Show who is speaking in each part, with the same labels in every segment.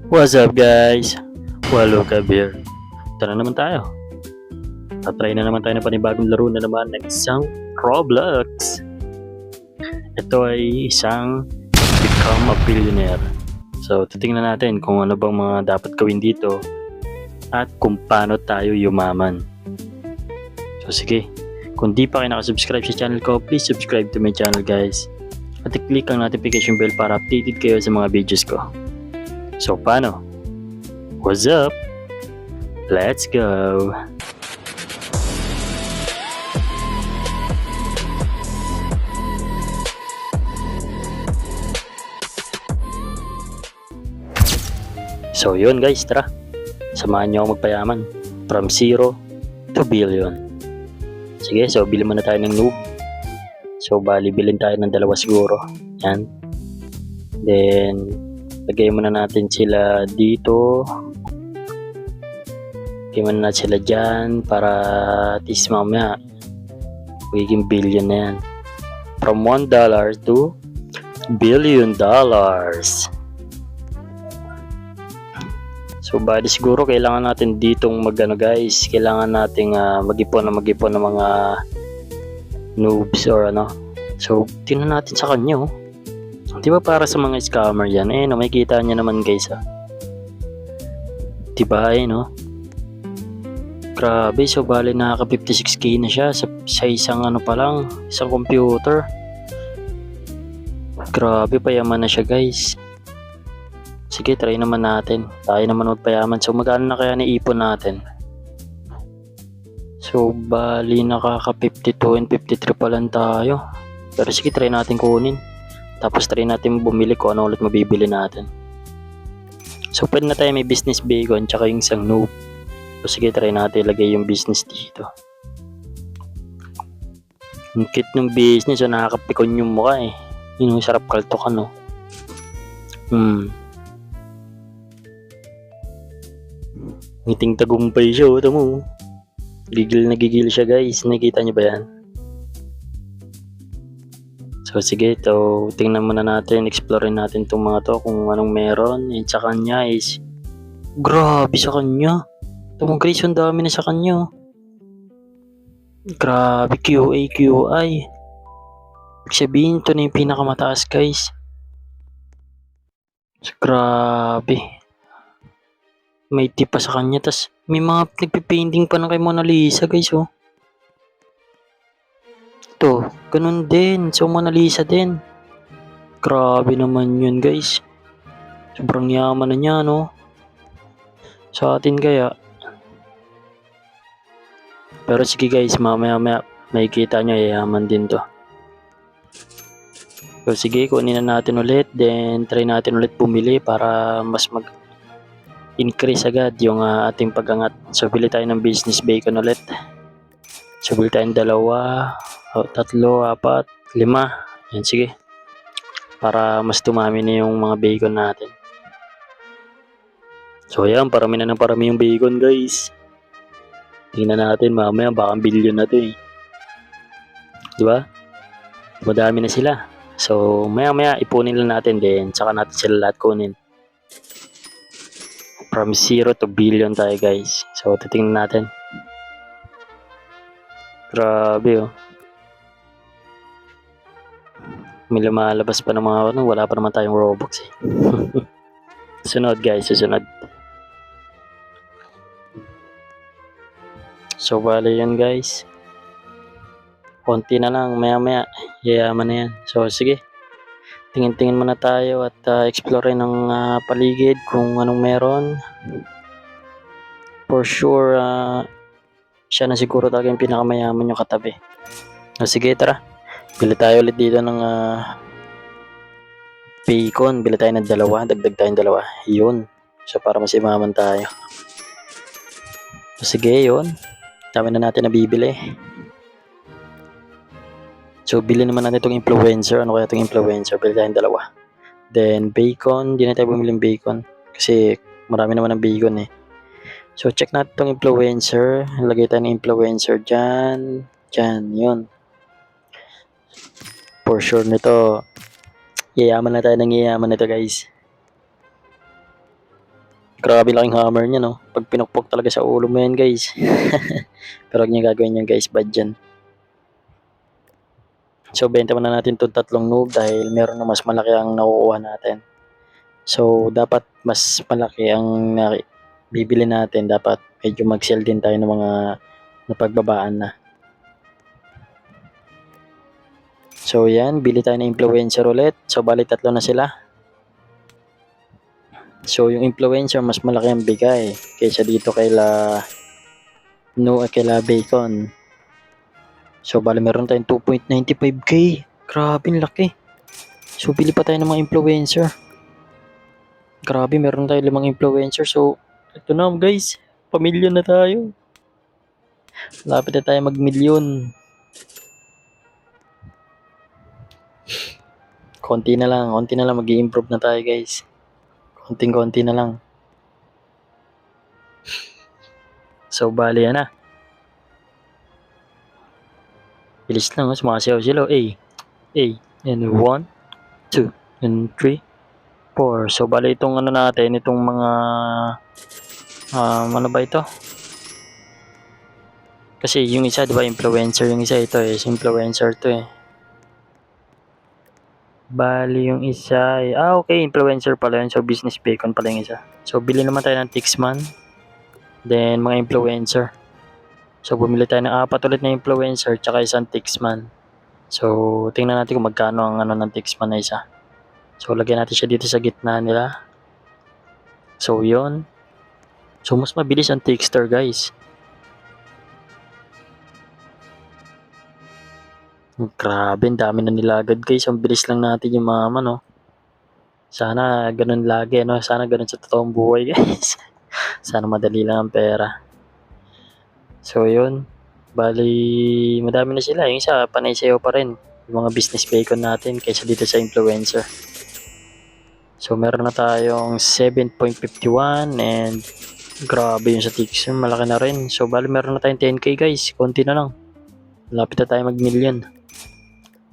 Speaker 1: What's up guys? Welcome here. Tara naman tayo. Tatry na naman tayo ng panibagong laro na naman ng isang Roblox. Ito ay isang Become a Billionaire. So titingnan natin kung ano bang mga dapat gawin dito at kung paano tayo yumaman. So sige, kung di pa kayo nakasubscribe sa channel ko, please subscribe to my channel guys. At i-click ang notification bell para updated kayo sa mga videos ko. So paano? What's up? Let's go! So yun guys, tara. Samahan nyo ako magpayaman. From 0 to billion. Sige, so bilhin muna tayo ng noob. So bali, bilhin tayo ng dalawa siguro. Yan. Then, lagay muna natin sila dito. Lagay muna natin sila dyan para at least mamaya magiging billion na yan. From $1 to billion dollars. So bali siguro kailangan natin ditong magano guys, kailangan nating mag-ipon ng mga noobs or ano. So tingnan natin sa kanya oh. Di ba para sa mga scammer yan? Eh no, makikita niya naman guys ah. Di ba eh no? Grabe, so bali nakaka 56k na siya sa isang ano pa lang, isang computer. Grabe, payaman na siya guys. Sige, try naman natin. Tayo naman magpayaman. So, magkano na kaya naipon natin? So, bali nakaka 52 and 53 pa lang tayo. Pero sige, try natin kunin. Tapos try natin bumili kung ano ulit mabibili natin. So, pwede na tayo may business bacon tsaka yung isang noob. So, sige, try natin ilagay yung business dito. Ang cute ng business. So, nakakapikon yung mukha eh. Yun, sarap kaltokan no. Ngiting tagumpay siya, ito mo. Gigil na gigil siya guys, nakita niyo ba yan? So sige, ito, tingnan muna natin, explore natin itong mga to, kung anong meron. And sa kanya is, grabe sa kanya. Ito mga guys, ang dami na sa kanya. Grabe, QA, QI. Sabihin, ito na yung pinakamataas guys. So, grabe. May tip pa sa kanya, tas may mga nagpipainting pa na kay Mona Lisa guys oh. Ito, ganun din, so Mona Lisa din. Grabe naman yun guys. Sobrang yaman na niya no. Sa atin kaya. Pero sige guys, mamaya makikita nyo, yayaman din to. So sige, kunin na natin ulit, then try natin ulit bumili para mas increase agad yung ating pag-angat. So bili tayo ng business bacon ulit. So bili tayong 2, 3, 4, 5. Yan sige. Para mas tumami na yung mga bacon natin. So ayan, parami na ng parami yung bacon guys. Tingnan natin mamaya, baka billion na to eh. Diba? Madami na sila. So maya ipunin lang natin din, saka natin sila lahat kunin. From 0 to billion tayo guys. So titingnan natin. Grabe oh. May lumalabas pa ng mga ano, wala pa naman tayong Robux eh. Sunod guys, susunod. So bali yan guys. Konti na lang, maya yayaman na yan. So sige. Tingin-tingin muna tayo at explore ng paligid kung anong meron. For sure, siya na siguro talaga yung pinakamayaman yung katabi. So, sige, tara. Bili tayo ulit dito ng bacon. Bili tayo ng 2. Dagdag tayong 2. Yun. So, para mas imaman tayo. So, sige, yun. Dami na natin na bibili. So, bili naman natin itong influencer. Ano kaya itong influencer? Bili tayong 2. Then, bacon. Di na tayo bumili ng bacon. Kasi, marami naman ng bacon eh. So, check natin itong influencer. Lagay tayo ng influencer dyan. Dyan, yun. For sure nito, yayaman na tayo ng yayaman nito guys. Grabe laking hammer niya, no? Pag pinukpok talaga sa ulo mo yan, guys. Pero huwag niyo gagawin yan, guys. Bad yan. So, benta muna natin itong tatlong noob dahil meron na mas malaki ang nakukuha natin. So, dapat mas malaki ang bibili natin. Dapat medyo mag-sell din tayo ng mga napagbabaan na. So, yan. Bili tayo ng influencer ulit. So, bali tatlo na sila. So, yung influencer, mas malaki ang bigay kaysa dito kaila Bacon. So, bali meron tayong 2.95k. Grabe, laki. So, bili pa tayo ng mga influencer. Grabe, meron tayo 5 influencer. So, ito na guys. Pamilyon na tayo. Lapit na tayo mag-milyon. Konti na lang mag-i-improve na tayo guys. Konting-konti na lang. So, bali yan na. Bilis lang, sumasayaw sila. And 1, 2, and 3, 4. So, bali itong ano natin, itong mga ano ba ito? Kasi yung isa, diba, influencer, yung isa ito influencer to Bali yung isa okay, influencer pala yun. So, business bacon pala yung isa. So, bili naman tayo ng Tixman. Then, mga influencer. So, bumili tayo ng 4 ulit na influencer tsaka isang Tixman. So, tingnan natin kung magkano ang ano ng Tixman na isa. So, lagyan natin siya dito sa gitna nila. So, yun. So, mas mabilis ang Tixter, guys. Grabe, ang dami na nilagad, guys. Ang bilis lang natin yung mama, no? Sana ganun lagi, no? Sana ganun sa totoong buhay, guys. Sana madali lang ang pera. So, yun. Bali, madami na sila. Yung isa, panay sayo pa rin. Yung mga business bacon natin kaysa dito sa influencer. So, meron na tayong 7.51 and grabe yung sa Tixter. Malaki na rin. So, bali, meron na tayong 10k guys. Konti na lang. Lapit na tayo mag-million.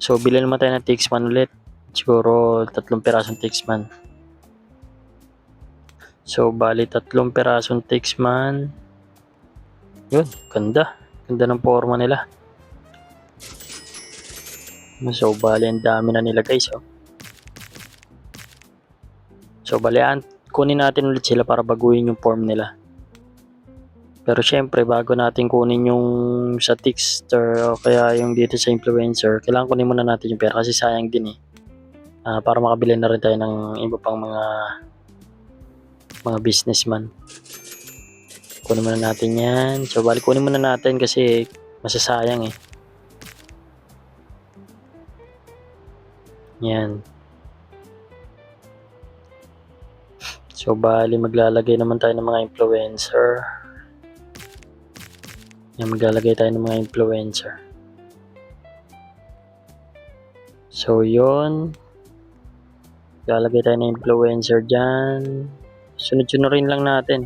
Speaker 1: So, bilhin naman tayo ng Tixman ulit. Siguro, 3 pirasong Tixman. So, bali, 3 pirasong Tixman. Yun, ganda. Ganda ng forma nila. So, bali, ang dami na nila guys, So, bali, kunin natin ulit sila para baguhin yung form nila. Pero syempre, bago natin kunin yung sa Tixter o kaya yung dito sa influencer, kailangan kunin muna natin yung pera kasi sayang din para makabili na rin tayo ng iba pang mga businessman. Kunin muna natin yan. So, bali, kunin muna natin kasi masasayang Yan. So, bali, maglalagay naman tayo ng mga influencer. Yan, maglalagay tayo ng mga influencer. So, yun. Maglalagay tayo ng influencer dyan. Sunod-sunod rin lang natin.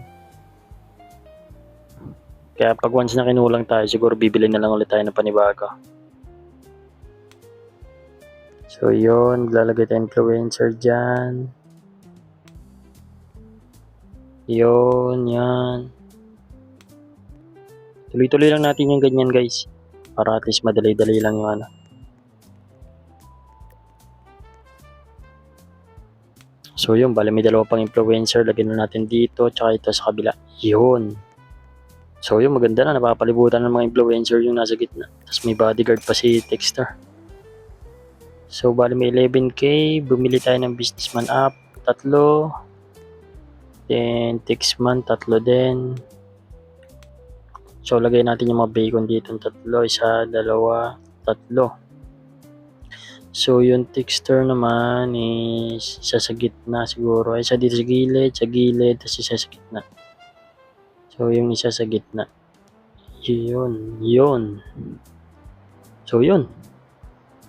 Speaker 1: Kaya pag once na kinulang tayo, siguro bibili na lang ulit tayo ng panibago. So, yun. Maglalagay tayo ng influencer dyan. Yun, yan. Tuloy-tuloy lang natin yung ganyan guys. Para at least madali-dali lang yung ano. So yun, bali may 2 pang influencer. Lagyan na natin dito, tsaka ito sa kabila. Yun. So yun, maganda na. Napapalibutan ng mga influencer yung nasa gitna. Tapos may bodyguard pa si Tixter. So bali may 11k. Bumili tayo ng businessman app. 3. Then Tixman, 3 din. So, lagay natin yung mga bacon dito. 3, 1, 2, 3. So, yung Tixter naman is isa sa gitna siguro. Isa dito sa gilid, tapos isa sa gitna. So, yung isa sa gitna. Yun. So, yun.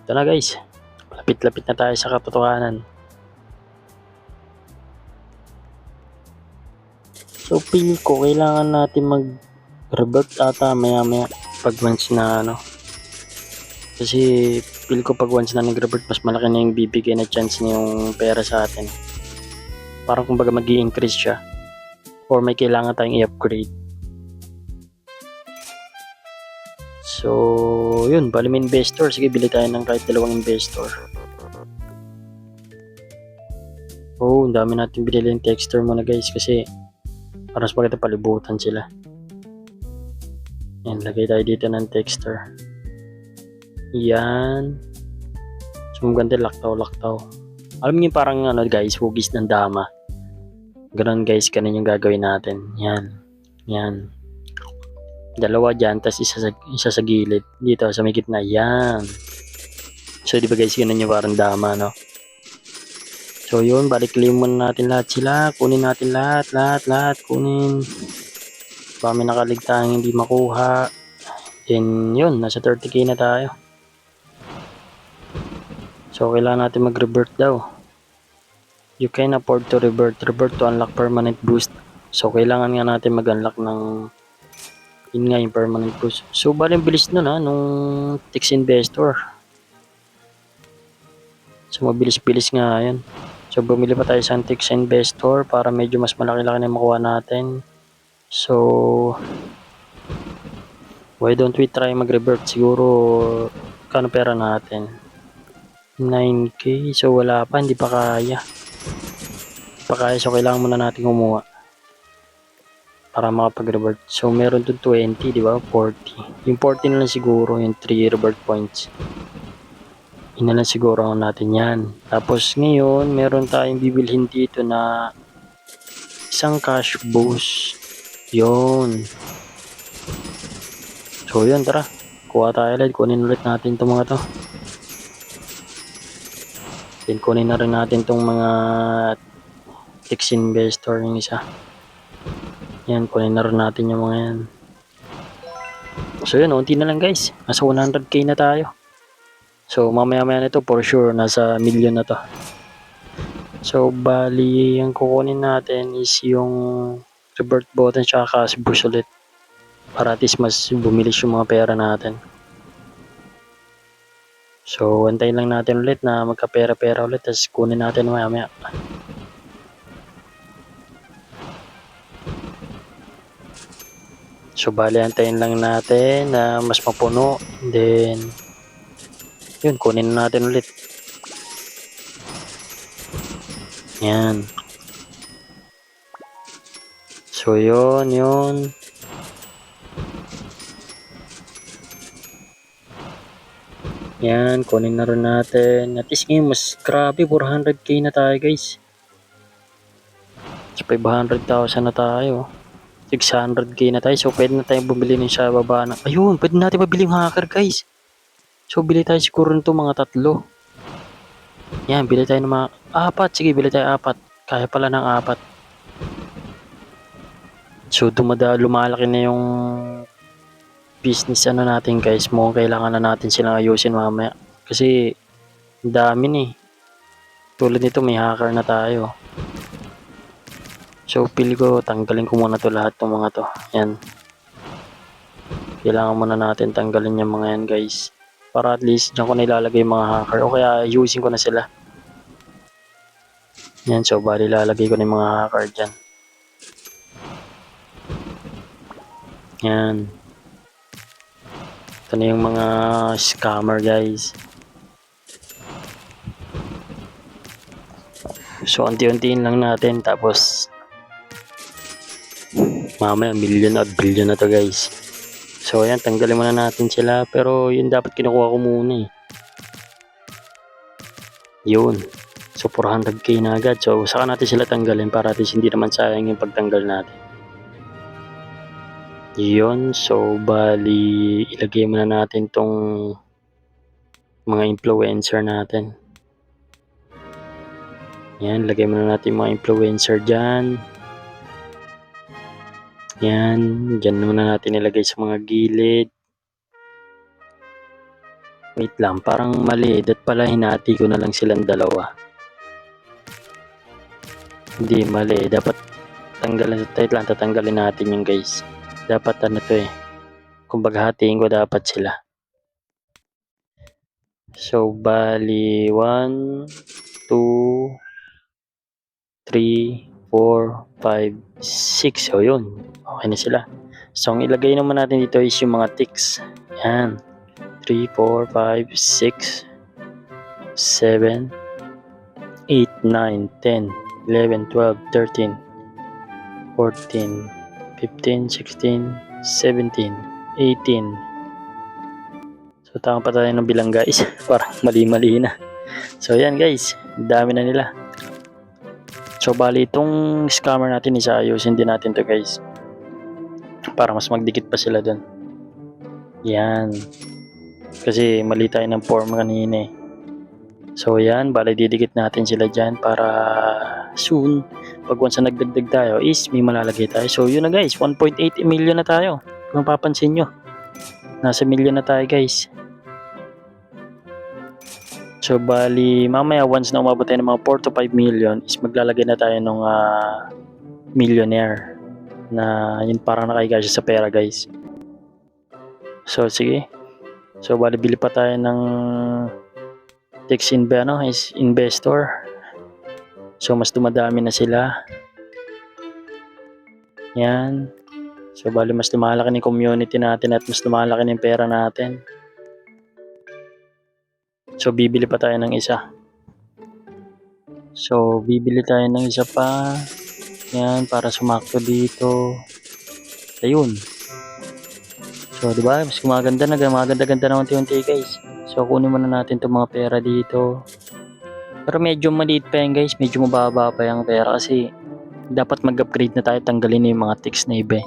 Speaker 1: Ito na guys. Lapit-lapit na tayo sa katotohanan. So, feel ko kailangan natin mag-revert ata maya-maya pag once na kasi feel ko pag once na nag-revert mas malaki na yung bibigay na chance na yung pera sa atin. Parang kumbaga mag-i-increase siya. or may kailangan tayong i-upgrade. So, yun, bali may investor. Sige, bili tayo ng kahit 2 investor. Oh, ang dami natin binili yung texture muna guys kasi parang maganda palibutan sila. Yan, lagay tayo dito ng texture. Yan. So, maganda laktaw-laktaw. Alam niyo parang ano guys, hugis ng dama. Ganun guys, ganun yung gagawin natin. Yan. Yan. 2 dyan, tas isa sa gilid. Dito, sa may gitna. Yan. So, di ba guys, ganun yung parang dama, no? So, yun, balik-claim muna natin lahat sila. Kunin natin lahat. Kunin. Baka may nakaligtang hindi makuha. Then, yun, nasa 30k na tayo. So, kailangan natin mag-revert daw. You can afford to revert. Revert to unlock permanent boost. So, kailangan nga natin mag-unlock ng yun nga yung permanent boost. So, baling bilis nun nung Tix Investor. So, mabilis-bilis nga yun. So, bumili pa tayo sa Tix Investor para medyo mas malaki-laki na makuha natin. So, why don't we try mag-revert? Siguro, kano pera natin? 9k. So, wala pa. Hindi pa kaya. So, kailangan muna natin kumuha para makapag-revert. So, meron dun 20, di ba? 40. Yung 40 na lang siguro, yung 3 revert points. Yun na lang siguro natin yan. Tapos, ngayon, meron tayong bibilhin dito na isang cash boost. Yun. So, yun, tara. Kuha tayo ulit. Kunin ulit natin itong mga to. Then, kunin na rin natin itong mga Tix Investor yung isa. Yan, kunin na rin natin yung mga yan. So yun, unti na lang guys. Nasa 100k na tayo. So mamaya-maya nito for sure nasa million na to. So bali, ang kukunin natin is yung revert button tsaka cash boost ulit. Para at least mas bumilis yung mga pera natin. So antayin lang natin ulit na magkapera-pera ulit. Tapos kunin natin mamaya-maya. So bali, antayin lang natin na mas mapuno. Then yun, kunin natin ulit. Yan. So yun. Yan, kunin na rin natin. At least ngayon, mas grabe, 400k na tayo guys. 500,000 na tayo. 600k na tayo. So pwede na tayong bumili ng sa baba na. Ayun, pwede natin mabili yung hacker guys. So bili tayo siguro nito mga 3. Yan, bili tayo ng mga 4. Sige, bili tayo 4. Kaya pala ng 4. So lumalaki na yung business natin guys. Mukhang kailangan na natin silang ayusin mamaya. Kasi dami nih. Tulad nito may hacker na tayo. So pili ko tanggalin ko muna to lahat ng mga to. Yan. Kailangan muna natin tanggalin yung mga yan guys. Para at least dyan ko na ilalagay yung mga hacker. O kaya using ko na sila. Yan, so bali lalagay ko na yung mga hacker dyan. Yan. Ito na yung mga scammer guys. So unti-untiin lang natin tapos mamaya million at billion na to guys. So ayan, tanggalin muna natin sila. Pero yun dapat kinukuha ko muna eh. Yun. So 400k na agad. So saka natin sila tanggalin para at least hindi naman sayang yung pagtanggal natin. Yun. So bali ilagay muna natin tong mga influencer natin. Yan, lagay muna natin mga influencer dyan. Yan, dyan muna natin ilagay sa mga gilid. Wait lang, parang mali. Dat pala, hinati ko na lang silang 2. Hindi, mali. Dapat tanggalin. Wait lang, tatanggalin natin yung guys. Dapat ano to eh. Kung baghatiin ko dapat sila. So, bali 1, 2, 3, 4, 5, 6. So yun, okay na sila. So ang ilagay naman natin dito is yung mga ticks. Yan. 3, 4, 5, 6, 7, 8, 9, 10, 11, 12, 13, 14, 15, 16, 17, 18. So tama pa tayo ng bilang guys. Parang mali-mali na. So yan guys, dami na nila. So bali itong scammer natin isa ayusin din natin to guys. Para mas magdikit pa sila dun. Yan. Kasi mali tayo ng form kanina eh. So yan, bali didikit natin sila dyan para soon, pag once na nagdagdag tayo is may malalagay tayo. So yun na guys, 1.8 million na tayo. Kung papansin nyo, nasa million na tayo guys. So bali, mamaya once na umabot tayo ng mga 4 to 5 million is maglalagay na tayo ng millionaire. Na yun parang nakahiga siya sa pera guys. So sige. So bali bili pa tayo ng text is investor. So mas dumadami na sila. Yan. So bali mas lumalaki ng community natin at mas lumalaki ng pera natin. So bibili pa tayo ng isa. So bibili tayo ng isa pa. Yan para sumakto dito. Ayun. So di ba mas gumaganda na, gumaganda-ganda na unti-unti guys. So kunin muna natin itong mga pera dito. Pero medyo maliit pa yan guys, medyo mababa pa yung pera kasi dapat mag-upgrade na tayo, tanggalin na yung mga ticks na iba.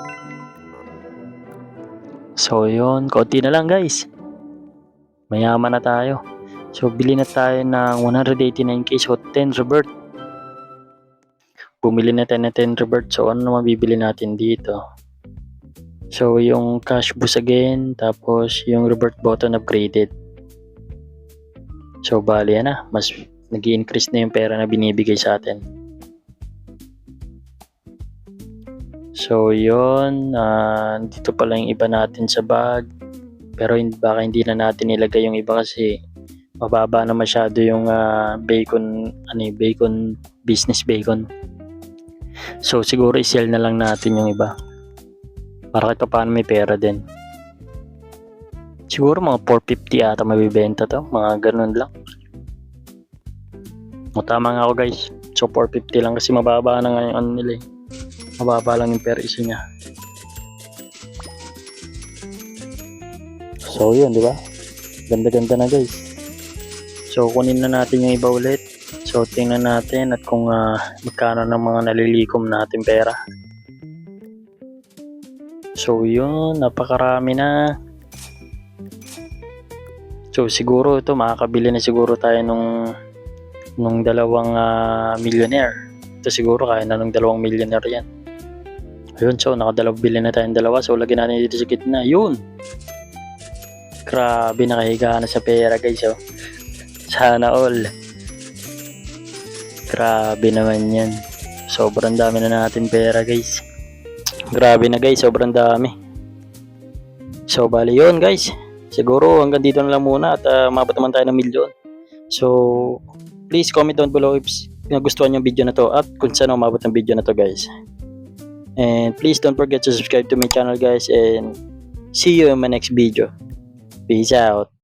Speaker 1: So yun, konti na lang guys. Mayaman na tayo. So bili na tayo ng 189k, so 10 revert. Bumili na tayo ng 10 revert, so ano naman bibili natin dito? So yung cash boost again, tapos yung revert button upgraded. So bali na, mas nag-i-increase na yung pera na binibigay sa atin. So yun, dito pala yung iba natin sa bag. Pero baka hindi na natin nilagay yung iba kasi mababa na masyado yung bacon, bacon, business bacon. So siguro i-sell na lang natin yung iba. Para kahit paano may pera din. Siguro mga 450 ata mabibenta to, mga ganun lang. O tama nga ako guys. So 450 lang kasi mababa na nga yung ano nila eh. Mababa lang yung per isa niya. So yun, di ba? Ganda-ganda na guys. So kunin na natin yung iba ulit. So tingnan natin at kung magkano ng mga nalilikom natin pera. So yun, napakarami na. So siguro ito makakabili na siguro tayo nung dalawang millionaire. Ito siguro kaya na nung 2 millionaire yan. Ayun, so nakadalawang na tayong dalawa. So lagyan natin dito sa gitna. Yun! Grabe, nakahiga na sa pera guys. Oh. Sana all. Grabe naman yan. Sobrang dami na natin pera guys. Grabe na guys, sobrang dami. So bali yun guys. Siguro hanggang dito na lang muna at umabot naman tayo ng milyon. So please comment down below if nagustuhan yung video na to at kung saan umabot ng video na to guys. And please don't forget to subscribe to my channel guys and see you in my next video. Peace out.